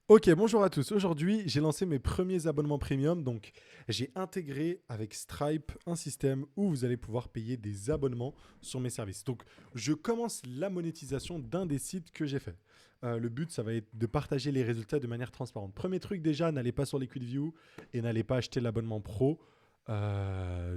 Ok, bonjour à tous. Aujourd'hui, j'ai lancé mes premiers abonnements premium. Donc, j'ai intégré avec Stripe un système où vous allez pouvoir payer des abonnements sur mes services. Donc, je commence la monétisation d'un des sites que j'ai fait. Le but, ça va être de partager les résultats de manière transparente. Premier truc, déjà, n'allez pas sur LiquidView et n'allez pas acheter l'abonnement pro.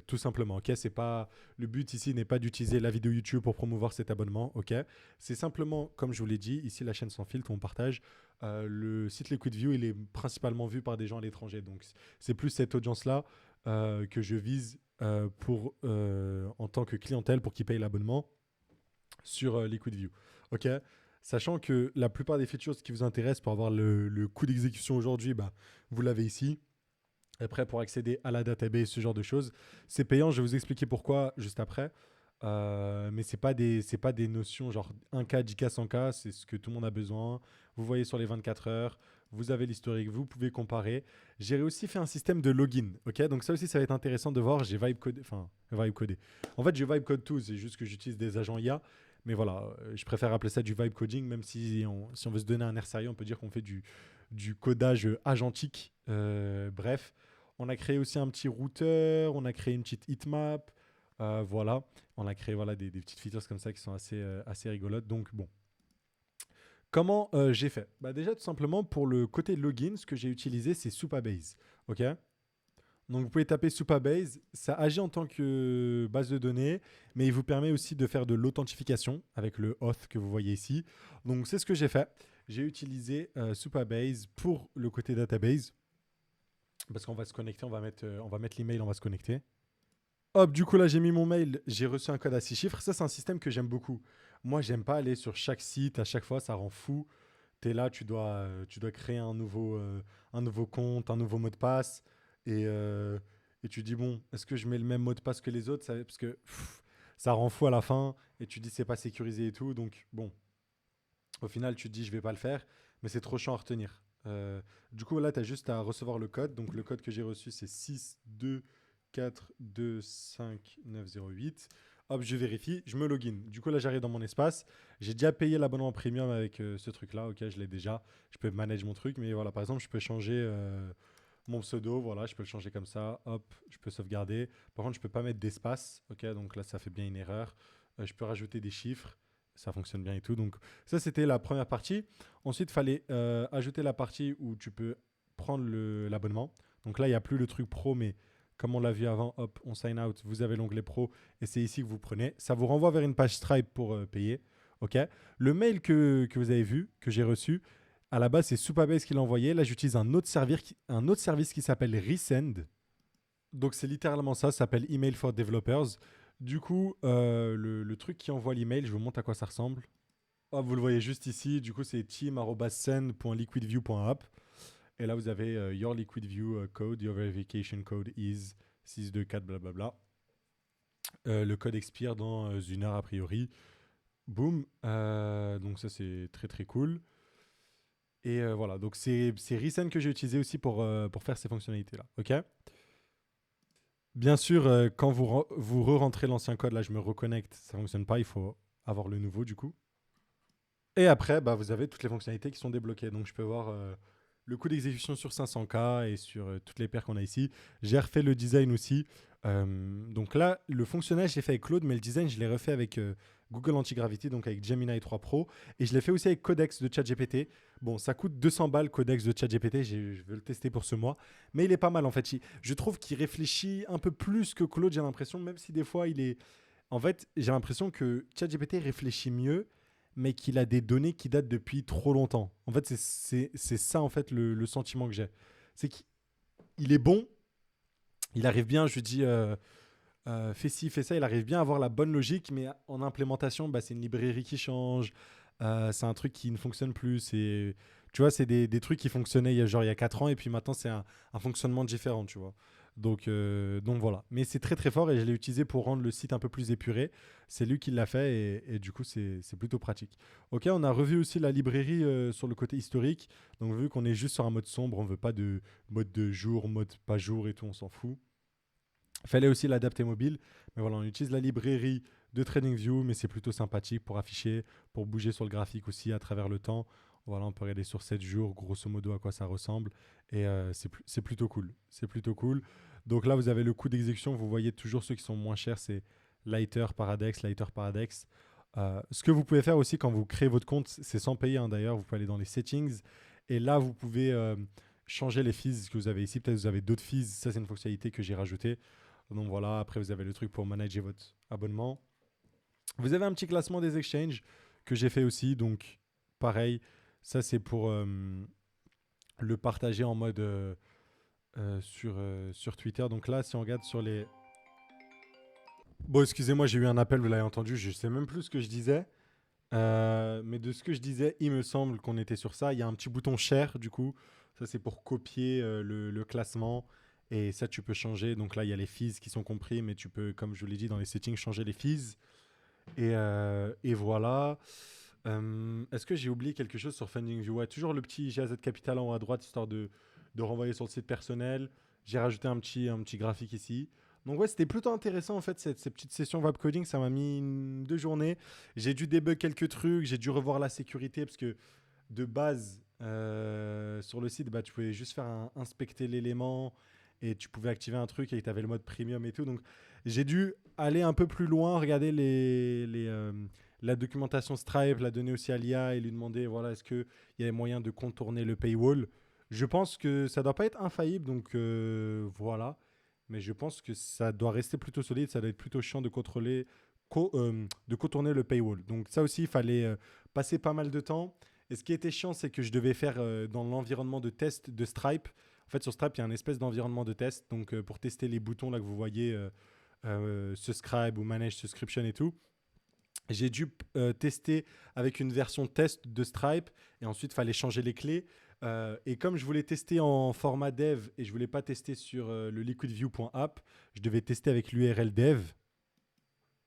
Tout simplement, ok. C'est pas le but ici n'est pas d'utiliser la vidéo YouTube pour promouvoir cet abonnement, ok. C'est simplement, comme je vous l'ai dit, ici la chaîne sans filtre, on partage. Le site LiquidView, il est principalement vu par des gens à l'étranger. Donc, c'est plus cette audience-là que je vise en tant que clientèle pour qu'ils payent l'abonnement sur LiquidView. OK. Sachant que la plupart des features qui vous intéressent pour avoir le coût d'exécution aujourd'hui, bah, vous l'avez ici. Après, pour accéder à la database, ce genre de choses, c'est payant. Je vais vous expliquer pourquoi juste après. Mais c'est pas des notions genre 1K, 10K, 100K, c'est ce que tout le monde a besoin. Vous voyez sur les 24 heures, vous avez l'historique, vous pouvez comparer. J'ai aussi fait un système de login, ok. Donc ça aussi, ça va être intéressant de voir. J'ai vibe codé, enfin vibe codé. En fait, je vibe code tout, c'est juste que j'utilise des agents IA. Mais voilà, je préfère appeler ça du vibe coding, même si on veut se donner un air sérieux, on peut dire qu'on fait du codage agentique. Bref, on a créé aussi un petit routeur, on a créé une petite heatmap. Voilà, on a créé voilà, des petites features comme ça qui sont assez rigolotes. Donc bon, comment j'ai fait? Bah, déjà tout simplement pour le côté login, ce que j'ai utilisé c'est Supabase. Ok. Donc vous pouvez taper Supabase, ça agit en tant que base de données, mais il vous permet aussi de faire de l'authentification avec le auth que vous voyez ici. Donc c'est ce que j'ai fait. J'ai utilisé Supabase pour le côté database parce qu'on va se connecter, on va mettre l'email, on va se connecter. Hop, du coup, là, j'ai mis mon mail, j'ai reçu un code à 6 chiffres. Ça, c'est un système que j'aime beaucoup. Moi, j'aime pas aller sur chaque site à chaque fois, ça rend fou. Tu es là, tu dois créer un nouveau compte, un nouveau mot de passe. Et, euh, et tu dis, bon, est-ce que je mets le même mot de passe que les autres? Parce que ça rend fou à la fin. Et tu dis, c'est pas sécurisé et tout. Donc, bon, au final, tu te dis, je vais pas le faire. Mais c'est trop chiant à retenir. Du coup, là, tu as juste à recevoir le code. Donc, le code que j'ai reçu, c'est 62425908. Hop, je vérifie, je me login. Du coup, là, j'arrive dans mon espace. J'ai déjà payé l'abonnement premium avec ce truc-là. Ok, je l'ai déjà. Je peux manager mon truc. Mais voilà, par exemple, je peux changer mon pseudo. Voilà, je peux le changer comme ça. Hop, je peux sauvegarder. Par contre, je peux pas mettre d'espace. Ok, donc là, ça fait bien une erreur. Je peux rajouter des chiffres. Ça fonctionne bien et tout. Donc, ça, c'était la première partie. Ensuite, il fallait ajouter la partie où tu peux prendre l'abonnement. Donc là, il n'y a plus le truc pro, mais comme on l'a vu avant, hop, on sign out, vous avez l'onglet pro et c'est ici que vous prenez. Ça vous renvoie vers une page Stripe pour payer. OK. Le mail que vous avez vu, que j'ai reçu, à la base, c'est Supabase qui l'a envoyé. Là, j'utilise un autre service qui s'appelle Resend. Donc, c'est littéralement ça, ça s'appelle Email for Developers. Du coup, le truc qui envoie l'email, je vous montre à quoi ça ressemble. Hop, vous le voyez juste ici. Du coup, c'est team.send.liquidview.app. Et là, vous avez Your Liquid View code, Your verification code is 624 blablabla. Le code expire dans une heure a priori. Boum. Donc ça, c'est très très cool. Et voilà, donc c'est Recent que j'ai utilisé aussi pour faire ces fonctionnalités-là. OK. Bien sûr, quand vous re-rentrez l'ancien code, là, je me reconnecte, ça ne fonctionne pas, il faut avoir le nouveau du coup. Et après, bah, vous avez toutes les fonctionnalités qui sont débloquées. Donc, je peux voir le coût d'exécution sur 500K et sur toutes les paires qu'on a ici. J'ai refait le design aussi. Donc là, le fonctionnel, je l'ai fait avec Claude, mais le design, je l'ai refait avec Google Anti-Gravity, donc avec Gemini 3 Pro. Et je l'ai fait aussi avec Codex de ChatGPT. Bon, ça coûte 200 balles, Codex de ChatGPT. Je veux le tester pour ce mois. Mais il est pas mal, en fait. Je trouve qu'il réfléchit un peu plus que Claude, j'ai l'impression, même si des fois, il est... En fait, j'ai l'impression que ChatGPT réfléchit mieux, mais qu'il a des données qui datent depuis trop longtemps. En fait, c'est ça, en fait, le sentiment que j'ai. C'est qu'il est bon, il arrive bien, je lui dis, fais ci, fais ça, il arrive bien à avoir la bonne logique, mais en implémentation, bah, c'est une librairie qui change, c'est un truc qui ne fonctionne plus. Tu vois, c'est des trucs qui fonctionnaient il y a 4 ans, et puis maintenant, c'est un fonctionnement différent, tu vois. Donc voilà. Mais c'est très très fort et je l'ai utilisé pour rendre le site un peu plus épuré. C'est lui qui l'a fait et du coup, c'est plutôt pratique. Ok, on a revu aussi la librairie sur le côté historique. Donc, vu qu'on est juste sur un mode sombre, on veut pas de mode de jour, mode pas jour et tout, on s'en fout. Il fallait aussi l'adapter mobile. Mais voilà, on utilise la librairie de TradingView, mais c'est plutôt sympathique pour afficher, pour bouger sur le graphique aussi à travers le temps. Voilà, on peut regarder sur 7 jours, grosso modo, à quoi ça ressemble. Et c'est plutôt cool. C'est plutôt cool. Donc là, vous avez le coût d'exécution. Vous voyez toujours ceux qui sont moins chers, c'est Lighter, Paradex, Lighter, Paradex. Ce que vous pouvez faire aussi quand vous créez votre compte, c'est sans payer hein, d'ailleurs. Vous pouvez aller dans les settings. Et là, vous pouvez changer les fees que vous avez ici. Peut-être que vous avez d'autres fees. Ça, c'est une fonctionnalité que j'ai rajoutée. Donc voilà, après, vous avez le truc pour manager votre abonnement. Vous avez un petit classement des exchanges que j'ai fait aussi. Donc, pareil, ça, c'est pour le partager en mode sur Twitter. Donc là, si on regarde sur les... Bon, excusez-moi, j'ai eu un appel, vous l'avez entendu. Je sais même plus ce que je disais. Mais de ce que je disais, il me semble qu'on était sur ça. Il y a un petit bouton share, du coup. Ça, c'est pour copier le classement. Et ça, tu peux changer. Donc là, il y a les fees qui sont compris, mais tu peux, comme je vous l'ai dit, dans les settings, changer les fees. Et voilà. Est-ce que j'ai oublié quelque chose sur FundingView? Ouais, toujours le petit GAZ Capital en haut à droite, histoire de renvoyer sur le site personnel. J'ai rajouté un petit graphique ici. Donc ouais, c'était plutôt intéressant en fait, cette petite session web coding. Ça m'a mis 2 journées. J'ai dû débug quelques trucs, j'ai dû revoir la sécurité parce que de base, sur le site, bah, tu pouvais juste faire inspecter l'élément et tu pouvais activer un truc et tu avais le mode premium et tout. Donc j'ai dû aller un peu plus loin, regarder la documentation Stripe, la donner aussi à l'IA et lui demander voilà, est-ce qu'il y a moyen de contourner le paywall. Je pense que ça ne doit pas être infaillible, donc voilà. Mais je pense que ça doit rester plutôt solide, ça doit être plutôt chiant de de contourner le paywall. Donc ça aussi, il fallait passer pas mal de temps. Et ce qui était chiant, c'est que je devais faire dans l'environnement de test de Stripe. En fait, sur Stripe, il y a une espèce d'environnement de test. Donc, pour tester les boutons là que vous voyez, Subscribe ou Manage Subscription et tout, j'ai dû tester avec une version test de Stripe. Et ensuite, il fallait changer les clés. Et comme je voulais tester en format dev et je voulais pas tester sur le liquidview.app, je devais tester avec l'URL dev.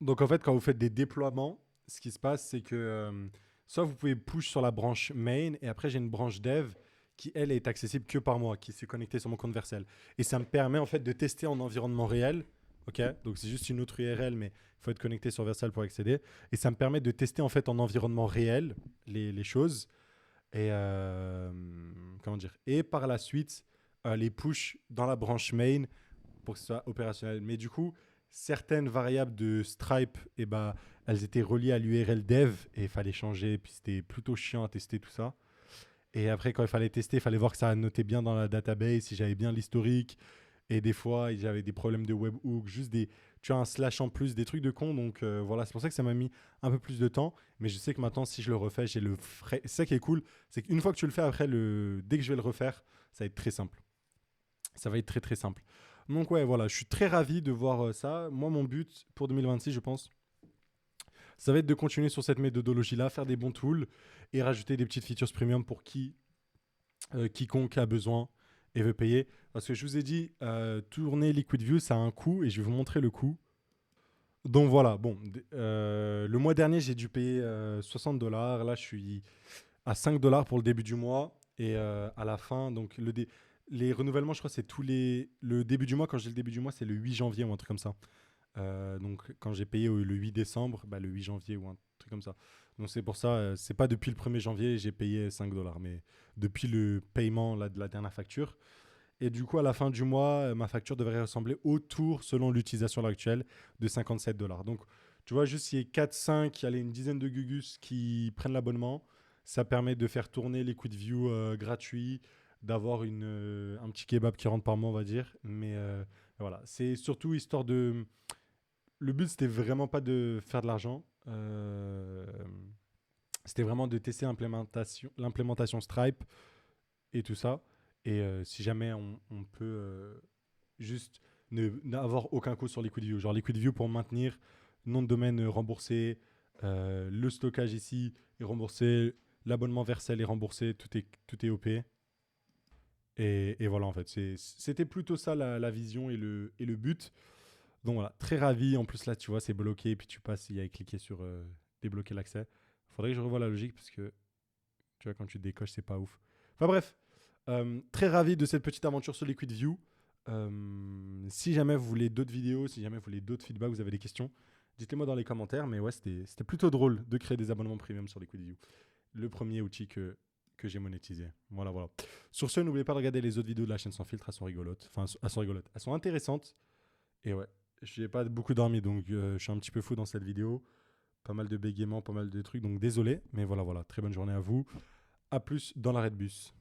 Donc en fait, quand vous faites des déploiements, ce qui se passe, c'est que soit vous pouvez push sur la branche main et après j'ai une branche dev qui, elle, est accessible que par moi, qui s'est connectée sur mon compte Vercel. Et ça me permet en fait de tester en environnement réel. Ok, donc c'est juste une autre URL, mais il faut être connecté sur Vercel pour accéder. Et ça me permet de tester en fait en environnement réel les choses. Et comment dire. Et par la suite, les push dans la branche main pour que ce soit opérationnel. Mais du coup, certaines variables de Stripe, eh ben, elles étaient reliées à l'URL dev et il fallait changer. Puis c'était plutôt chiant à tester tout ça. Et après, quand il fallait tester, il fallait voir que ça notait bien dans la database, si j'avais bien l'historique. Et des fois, j'avais des problèmes de webhook, juste tu as un slash en plus, des trucs de con. Donc voilà, c'est pour ça que ça m'a mis un peu plus de temps. Mais je sais que maintenant, si je le refais, j'ai le frais. C'est ça qui est cool, c'est qu'une fois que tu le fais, après, dès que je vais le refaire, ça va être très simple. Ça va être très très simple. Donc ouais, voilà, je suis très ravi de voir ça. Moi, mon but pour 2026, je pense, ça va être de continuer sur cette méthodologie-là, faire des bons tools et rajouter des petites features premium pour quiconque a besoin et veut payer. Parce que je vous ai dit, tourner LiquidView, ça a un coût et je vais vous montrer le coût. Donc voilà, bon, le mois dernier, j'ai dû payer $60. Là, je suis à $5 pour le début du mois et à la fin, donc les renouvellements, je crois, c'est le début du mois. Quand j'ai le début du mois, c'est le 8 janvier ou un truc comme ça. Donc quand j'ai payé le 8 décembre, bah, le 8 janvier ou un truc comme ça. Donc c'est pour ça, c'est pas depuis le 1er janvier j'ai payé $5, mais depuis le paiement là, de la dernière facture. Et du coup, à la fin du mois, ma facture devrait ressembler autour, selon l'utilisation actuelle, de $57. Donc, tu vois, juste s'il y a 4, 5, allez, une dizaine de Gugus qui prennent l'abonnement, ça permet de faire tourner LiquidView gratuit, d'avoir un petit kebab qui rentre par mois, on va dire. Mais voilà, c'est surtout histoire de... Le but, c'était vraiment pas de faire de l'argent. C'était vraiment de tester l'implémentation Stripe et tout ça. Et si jamais on peut juste n'avoir aucun coût sur LiquidView. Genre LiquidView pour maintenir nom de domaine remboursé, le stockage ici est remboursé, l'abonnement Vercel est remboursé, tout est OP. Et voilà, en fait, c'était plutôt ça la vision et le but. Donc voilà, très ravi. En plus, là, tu vois, c'est bloqué. Puis tu passes, il y a cliqué sur débloquer l'accès. Faudrait que je revoie la logique parce que tu vois, quand tu décoches, c'est pas ouf. Enfin bref, très ravi de cette petite aventure sur LiquidView. Si jamais vous voulez d'autres vidéos, si jamais vous voulez d'autres feedbacks, vous avez des questions, dites-les-moi dans les commentaires. Mais ouais, c'était plutôt drôle de créer des abonnements premium sur LiquidView. Le premier outil que que j'ai monétisé. Voilà, voilà. Sur ce, n'oubliez pas de regarder les autres vidéos de la chaîne Sans Filtre, elles sont rigolotes. Enfin, elles sont rigolotes. Elles sont intéressantes. Et ouais, je n'ai pas beaucoup dormi, donc je suis un petit peu fou dans cette vidéo. Pas mal de bégaiements, pas mal de trucs, donc désolé. Mais voilà, voilà. Très bonne journée à vous. À plus dans l'arrêt de bus.